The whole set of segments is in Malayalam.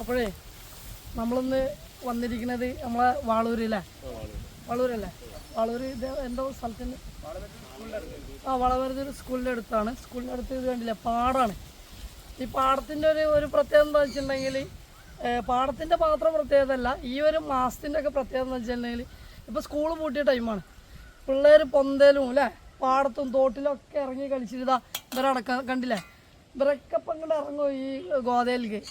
അപ്പോഴേ നമ്മളിന്ന് വന്നിരിക്കുന്നത് നമ്മളെ വാളൂരല്ലേ? വാളൂരല്ലേ? വാളൂർ ഇത് എന്തോ സ്ഥലത്തിന് വളവരുതൊരു സ്കൂളിൻ്റെ അടുത്താണ്. സ്കൂളിൻ്റെ അടുത്ത് ഇത് കണ്ടില്ലേ, പാടമാണ്. ഈ പാടത്തിൻ്റെ ഒരു പ്രത്യേകത എന്താ വെച്ചിട്ടുണ്ടെങ്കിൽ, പാടത്തിൻ്റെ മാത്രം പ്രത്യേകത അല്ല, ഈ ഒരു മാസത്തിൻ്റെ ഒക്കെ പ്രത്യേകത എന്ന് വെച്ചിട്ടുണ്ടെങ്കിൽ, ഇപ്പോൾ സ്കൂൾ പൂട്ടിയ ടൈമാണ്. പിള്ളേർ പൊന്തലും അല്ലേ, പാടത്തും തോട്ടിലൊക്കെ ഇറങ്ങി കളിച്ചിരുതാ ഇവരടക്കം കണ്ടില്ലേ, ഇവരൊക്കെ ഇപ്പം ഇങ്ങോട്ട് ഇറങ്ങും ഈ ഗോതയിലേക്ക്.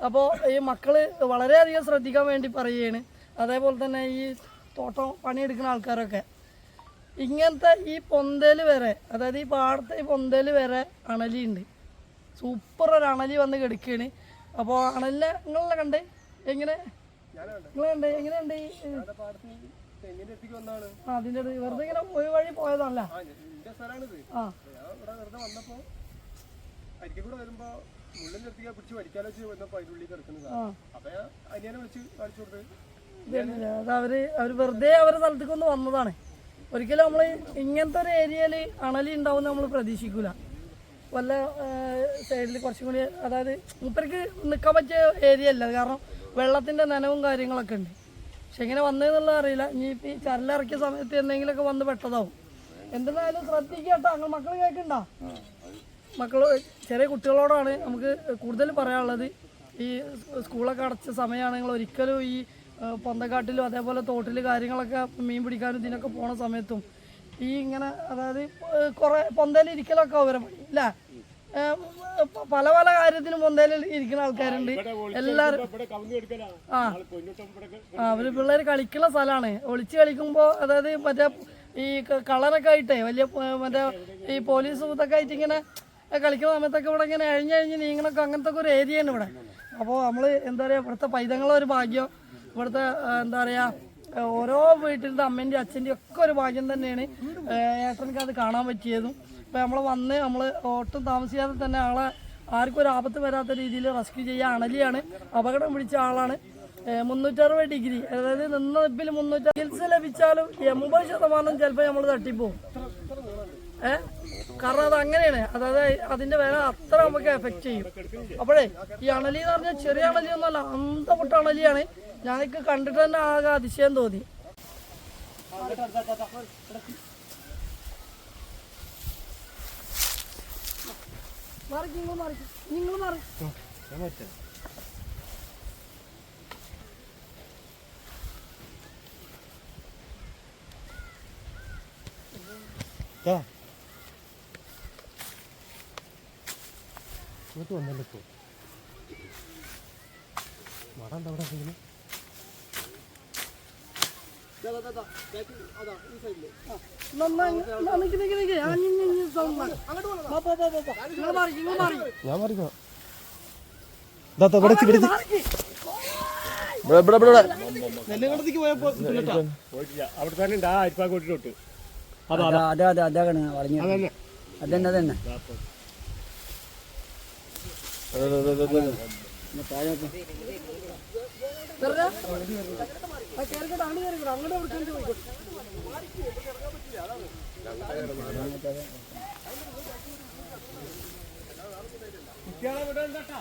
അപ്പോൾ ഈ മക്കൾ വളരെയധികം ശ്രദ്ധിക്കാൻ വേണ്ടി പറയുകയാണ്. അതേപോലെ തന്നെ ഈ തോട്ടം പണിയെടുക്കുന്ന ആൾക്കാരൊക്കെ ഇങ്ങനത്തെ ഈ പൊന്തൽ വരെ, അതായത് ഈ പാടത്തെ ഈ പൊന്തൽ വരെ അണലിയുണ്ട്. സൂപ്പർ ഒരു അണലി വന്ന് കിടക്കുകയാണ്. അപ്പോൾ അണലിനെ നിങ്ങളെ കണ്ടേ എങ്ങനെ, നിങ്ങൾ കണ്ടേ എങ്ങനെയുണ്ട്? അതിൻ്റെ വെറുതെ ഇങ്ങനെ ഒരു വഴി പോയതാണല്ലേ? അവര് വെറുതെ അവരുടെ സ്ഥലത്തേക്ക് ഒന്ന് വന്നതാണ്. ഒരിക്കലും നമ്മൾ ഇങ്ങനത്തെ ഒരു ഏരിയയിൽ അണലി ഉണ്ടാവും നമ്മൾ പ്രതീക്ഷിക്കൂല. വല്ല സൈഡിൽ കുറച്ചും കൂടി, അതായത് മൂപ്പർക്ക് നിൽക്കാൻ പറ്റിയ ഏരിയ അല്ല, കാരണം വെള്ളത്തിൻ്റെ നനവും കാര്യങ്ങളൊക്കെ ഉണ്ട്. പക്ഷെ എങ്ങനെ വന്നതെന്നുള്ളത് അറിയില്ല. ഇനി ഇപ്പം ഈ ചരലിറക്കിയ സമയത്ത് എന്തെങ്കിലുമൊക്കെ വന്ന് പെട്ടതാവും. എന്തെന്നായാലും ശ്രദ്ധിക്കട്ടോ. അങ്ങനെ മക്കൾ കേൾക്കണ്ടോ? മക്കൾ ചെറിയ കുട്ടികളോടാണ് നമുക്ക് കൂടുതൽ പറയാനുള്ളത്. ഈ സ്കൂളൊക്കെ അടച്ച സമയമാണ്. നിങ്ങൾ ഒരിക്കലും ഈ പൊന്തക്കാട്ടിലും അതേപോലെ തോട്ടിൽ കാര്യങ്ങളൊക്കെ മീൻ പിടിക്കാനും ഇതിനൊക്കെ പോണ സമയത്തും ഈ ഇങ്ങനെ, അതായത് കുറേ പൊന്തയിൽ ഇരിക്കലൊക്കെ അവരെ പണി ഇല്ല. പല പല കാര്യത്തിനും പൊന്തയിൽ ഇരിക്കുന്ന ആൾക്കാരുണ്ട്. എല്ലാവരും അവര് പിള്ളേർ കളിക്കുന്ന സ്ഥലമാണ്. ഒളിച്ച് കളിക്കുമ്പോൾ, അതായത് മറ്റേ ഈ കളറൊക്കെ ആയിട്ടേ വലിയ മറ്റേ ഈ പോലീസ് ഇതൊക്കെ ആയിട്ട് ഇങ്ങനെ കളിക്കുന്ന സമയത്തൊക്കെ ഇവിടെ ഇങ്ങനെ അഴിഞ്ഞഴിഞ്ഞ് നീങ്ങണൊക്കെ അങ്ങനത്തെ ഒരു ഏരിയയാണ് ഇവിടെ. അപ്പോൾ നമ്മൾ എന്താ പറയുക, ഇവിടുത്തെ പൈതങ്ങളൊരു ഭാഗ്യം, ഇവിടുത്തെ എന്താ പറയുക, ഓരോ വീട്ടിലത്തെ അമ്മേൻ്റെയും അച്ഛൻ്റെയും ഒക്കെ ഒരു ഭാഗ്യം തന്നെയാണ് ഏട്ടനക്ക് അത് കാണാൻ പറ്റിയതും. ഇപ്പോൾ നമ്മൾ വന്ന് നമ്മൾ ഒട്ടും താമസിയാതെ തന്നെ ആളെ ആർക്കും ഒരു ആപത്ത് വരാത്ത രീതിയിൽ റെസ്ക്യൂ ചെയ്യുക. അണലിയാണ്, അപകടം പിടിച്ച ആളാണ്. 360 ഡിഗ്രി, അതായത് നിന്ന നിപ്പിൽ 360 ചികിത്സ ലഭിച്ചാലും 80% ചിലപ്പോൾ നമ്മൾ തട്ടിപ്പോവും. കാരണം അത് അങ്ങനെയാണ്, അതായത് അതിൻ്റെ വില അത്ര നമുക്ക് എഫക്റ്റ് ചെയ്യും. അപ്പോഴേ ഈ അണലി എന്ന് പറഞ്ഞാൽ ചെറിയ അണലിയൊന്നുമല്ല, അന്തപുട്ട അണലിയാണ്. ഞങ്ങൾക്ക് കണ്ടിട്ട് തന്നെ ആകെ അതിശയം തോന്നി. നിങ്ങൾ മാറി വന്നല്ലോ ഇപ്പോൾ മട എന്താ അവിടെ എന്തെങ്കിലും ഞാൻ മാറിക്കോ. അവിടെ തന്നെ ഉണ്ട്. ആ അരിപ്പാക്ക് കൊട്ടിട്ട് അതാണ് അതന്നെ അതന്നെ കുട്ടികളെ വിടണ്ടാ.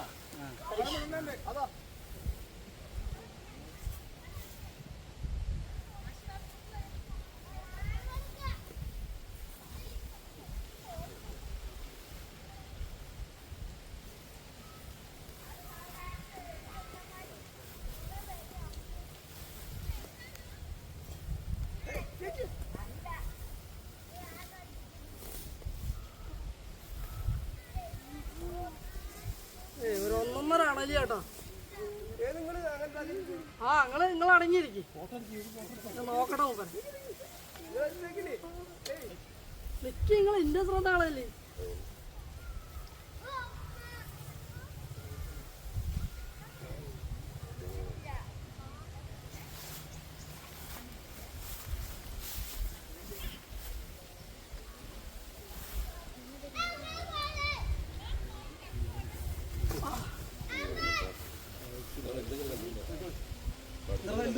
ഒരു 1.5 അണലി കേട്ടോ. നിങ്ങൾ അടങ്ങിയിരിക്കും, നോക്കട്ടെ നോക്കാൻ നിക്ക്. നിങ്ങൾ ഇന്റെ ശ്രദ്ധ ആളല്ലേ?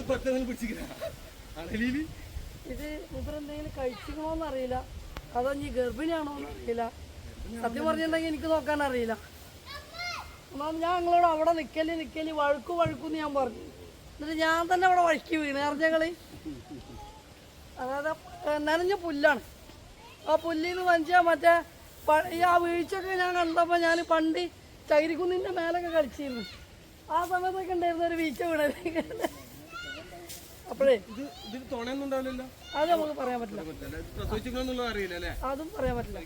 പെട്ടെന്ന് പിടിച്ചിരിക്കുന്ന അണലിയിൽ ഇത് ഇവരെന്തെങ്കിലും കഴിച്ചിക്കണോന്ന് അറിയില്ല, അതോ ഇനി ഗർഭിണിയാണോന്ന് അറിയില്ല. സത്യം പറഞ്ഞിട്ടുണ്ടെങ്കിൽ എനിക്ക് നോക്കാൻ അറിയില്ല. എന്നാൽ ഞാൻ നിങ്ങളോട് അവിടെ നിൽക്കല് വഴുക്കുന്ന് ഞാൻ പറഞ്ഞു. എന്നിട്ട് ഞാൻ തന്നെ അവിടെ വഴുക്കി വീണ് അറിഞ്ഞങ്ങള്. അതായത് നനഞ്ഞ പുല്ലാണ്. ആ പുല്ലിന്ന് വഞ്ചാൽ മറ്റേ ആ വീഴ്ചയൊക്കെ ഞാൻ കണ്ടപ്പോൾ ഞാൻ പണ്ട് ചകിരിക്കുന്നിൻ്റെ മേലൊക്കെ കളിച്ചിരുന്നു. ആ സമയത്തൊക്കെ ഉണ്ടായിരുന്ന ഒരു വീഴ്ച വീണത്. അപ്പോഴേ ഇതിൽ തുണയൊന്നും ഉണ്ടാവില്ലല്ലോ. അത് നമുക്ക് പറയാൻ പറ്റില്ല, അറിയില്ല. അതും പറയാൻ പറ്റില്ല.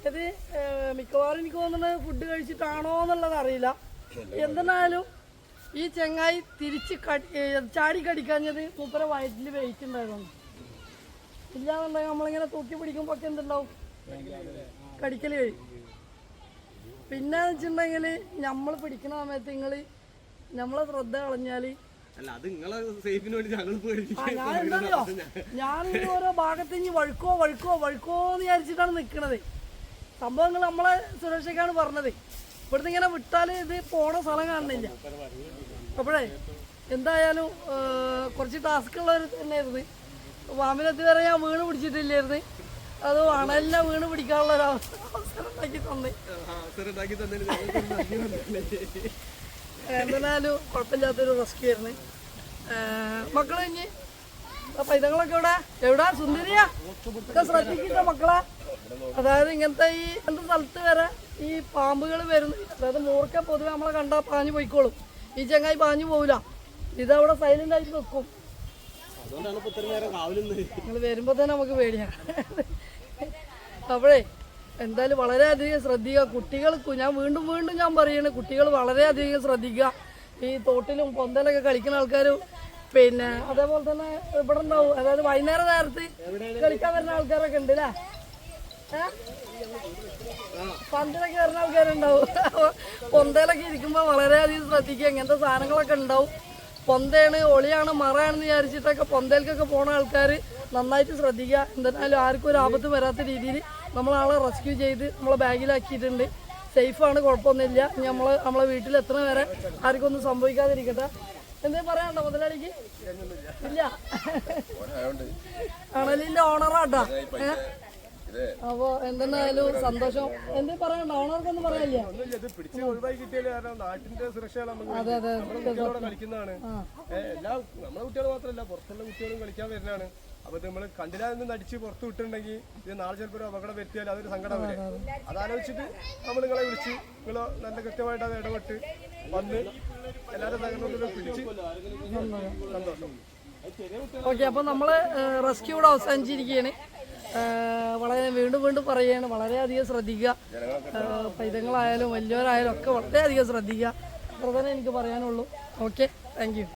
ഇത് മിക്കവാറും എനിക്ക് തോന്നുന്നത് ഫുഡ് കഴിച്ചിട്ടാണോ എന്നുള്ളത് അറിയില്ല. എന്തെന്നാലും ഈ ചെങ്ങായി തിരിച്ച് ചാടി കടിക്കാഞ്ഞത് മൂപ്പര വയറ്റിൽ വെയിറ്റ് ഉണ്ടായതാണ്. ഇല്ലാന്നുണ്ടെങ്കിൽ നമ്മളിങ്ങനെ തൂക്കി പിടിക്കുമ്പോൾ ഒക്കെ എന്തുണ്ടാവും, കടിക്കൽ കഴിയും. പിന്നെ വെച്ചിട്ടുണ്ടെങ്കിൽ നമ്മൾ പിടിക്കുന്ന സമയത്ത് നമ്മളെ ശ്രദ്ധ കളഞ്ഞാൽ ഞാനെന്താണോ ഞാൻ ഓരോ ഭാഗത്ത് വഴുക്കോ എന്ന് വിചാരിച്ചിട്ടാണ് നിൽക്കണത്. സംഭവങ്ങൾ നമ്മളെ സുരക്ഷയ്ക്കാണ് പറഞ്ഞത്. ഇവിടുന്ന് ഇങ്ങനെ വിട്ടാൽ ഇത് പോണ സ്ഥലം കാണുന്നില്ല. അപ്പോഴേ എന്തായാലും കുറച്ച് ടാസ്ക്കുള്ളവർ തന്നെയായിരുന്നു. പാമ്പിനെത്തി വരെ ഞാൻ വീണ് പിടിച്ചിട്ടില്ലായിരുന്നു. അത് അണലിനെ വീണ് പിടിക്കാനുള്ള ഒരു അവസരം ഉണ്ടാക്കി തന്നെ. എന്തായാലും കുഴപ്പമില്ലാത്തൊരു റെസ്ക്യൂ ആയിരുന്നു. മക്കളെ ഇനി പൈതങ്ങളൊക്കെ എവിടാ സുന്ദരിയാ ഒക്കെ ശ്രദ്ധിക്കില്ല മക്കളെ. അതായത് ഇങ്ങനത്തെ സ്ഥലത്ത് വരെ ഈ പാമ്പുകൾ വരുന്നു. അതായത് മൂർക്ക പൊതുവെ നമ്മളെ കണ്ടാൽ പാഞ്ഞു പോയിക്കോളും. ഈ ചങ്ങായി പാഞ്ഞു പോവില്ല, ഇതവിടെ സൈലന്റ് ആയിട്ട് നിൽക്കും. നിങ്ങൾ വരുമ്പോൾ തന്നെ നമുക്ക് പേടിയാണ്. അപ്പോഴേ എന്തായാലും വളരെയധികം ശ്രദ്ധിക്കുക കുട്ടികൾ. ഞാൻ വീണ്ടും ഞാൻ പറയുന്നത് കുട്ടികൾ വളരെയധികം ശ്രദ്ധിക്കുക. ഈ തോട്ടിലും പൊന്തലൊക്കെ കളിക്കുന്ന ആൾക്കാർ പിന്നെ അതേപോലെ തന്നെ ഇവിടെ ഉണ്ടാവും. അതായത് വൈകുന്നേരം നേരത്ത് കളിക്കാൻ വരുന്ന ആൾക്കാരൊക്കെ ഉണ്ട് അല്ലേ, പന്തിലൊക്കെ വരുന്ന ആൾക്കാരുണ്ടാവും. പൊന്തയിലൊക്കെ ഇരിക്കുമ്പോൾ വളരെയധികം ശ്രദ്ധിക്കുക. ഇങ്ങനത്തെ സാധനങ്ങളൊക്കെ ഉണ്ടാവും. പൊന്തയാണ് ഒളിയാണ് മറയാണെന്ന് വിചാരിച്ചിട്ടൊക്കെ പൊന്തയിലേക്കൊക്കെ പോണ ആൾക്കാർ നന്നായിട്ട് ശ്രദ്ധിക്കുക. എന്തായാലും ആർക്കും ഒരു ആപത്ത് വരാത്ത രീതിയിൽ നമ്മളാളെ റെസ്ക്യൂ ചെയ്ത് നമ്മളെ ബാഗിലാക്കിയിട്ടുണ്ട്. സേഫാണ്, കുഴപ്പമൊന്നുമില്ല. നമ്മളെ വീട്ടിലെത്തുന്ന വരെ ആർക്കും ഒന്നും സംഭവിക്കാതിരിക്കട്ടെ. എന്തേ പറയാനുണ്ടോ മുതലാളിക്ക്? ഇല്ല, അണലിന്റെ ഓണറാട്ടാ. അപ്പൊ എന്തെന്നായാലും സന്തോഷം. എന്തേ പറയാനുണ്ടോ? ഓണർക്കൊന്നും പറയാനില്ല. അതെ അതെ കളിക്കുന്നതാണ്. നമ്മളെ കുട്ടികൾ മാത്രമല്ല പുറത്തുള്ള കുട്ടികളും കളിക്കാൻ വരുന്നതാണ്. അപ്പൊ നമ്മള് കണ്ടില്ലാന്ന് നടിച്ച് പുറത്ത് വിട്ടിട്ടുണ്ടെങ്കിൽ ഇത് നാളെ ചിലപ്പോൾ ഒരു അപകടം പറ്റിയാൽ അതൊരു സങ്കടം വരെ. അതാലോചിച്ചിട്ട് നമ്മൾ നിങ്ങളെ വിളിച്ച് നിങ്ങൾ നല്ല കൃത്യമായിട്ട് അത് ഇടപെട്ട് വന്ന് എല്ലാവരും സഹകരണത്തിലും പിടിച്ച് സന്തോഷം. ഓക്കെ, അപ്പോൾ നമ്മൾ റെസ്ക്യൂ ഇവിടെ അവസാനിച്ചിരിക്കുകയാണ്. വളരെ വീണ്ടും പറയുകയാണ്, വളരെയധികം ശ്രദ്ധിക്കുക. പൈതങ്ങളായാലും വലിയവരായാലും ഒക്കെ വളരെയധികം ശ്രദ്ധിക്കുക. അത്ര തന്നെ എനിക്ക് പറയാനുള്ളൂ. Okay, thank you.